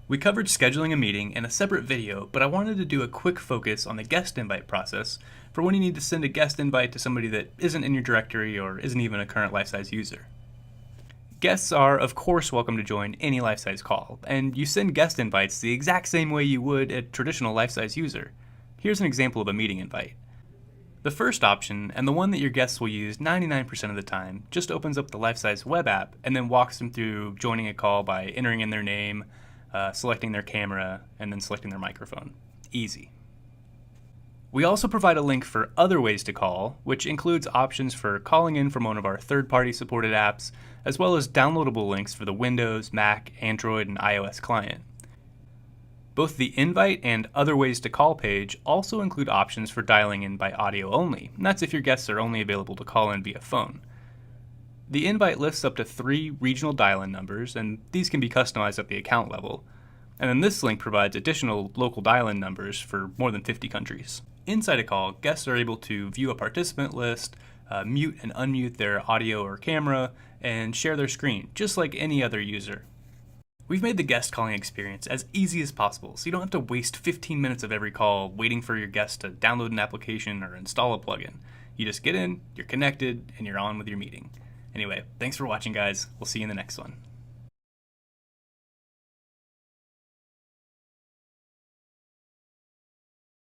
We covered scheduling a meeting in a separate video, but I wanted to do a quick focus on the guest invite process for when you need to send a guest invite to somebody that isn't in your directory or isn't even a current Lifesize user. Guests are, of course, welcome to join any Lifesize call, and you send guest invites the exact same way you would a traditional Lifesize user. Here's an example of a meeting invite. The first option, and the one that your guests will use 99% of the time, just opens up the Lifesize web app and then walks them through joining a call by entering in their name, selecting their camera, and then selecting their microphone. Easy. We also provide a link for other ways to call, which includes options for calling in from one of our third-party supported apps, as well as downloadable links for the Windows, Mac, Android, and iOS client. Both the invite and other ways to call page also include options for dialing in by audio only, and that's if your guests are only available to call in via phone. The invite lists up to 3 regional dial-in numbers, and these can be customized at the account level. And then this link provides additional local dial-in numbers for more than 50 countries. Inside a call, guests are able to view a participant list, mute and unmute their audio or camera, and share their screen, just like any other user. We've made the guest calling experience as easy as possible, so you don't have to waste 15 minutes of every call waiting for your guest to download an application or install a plugin. You just get in, you're connected, and you're on with your meeting. Anyway, thanks for watching, guys. We'll see you in the next one.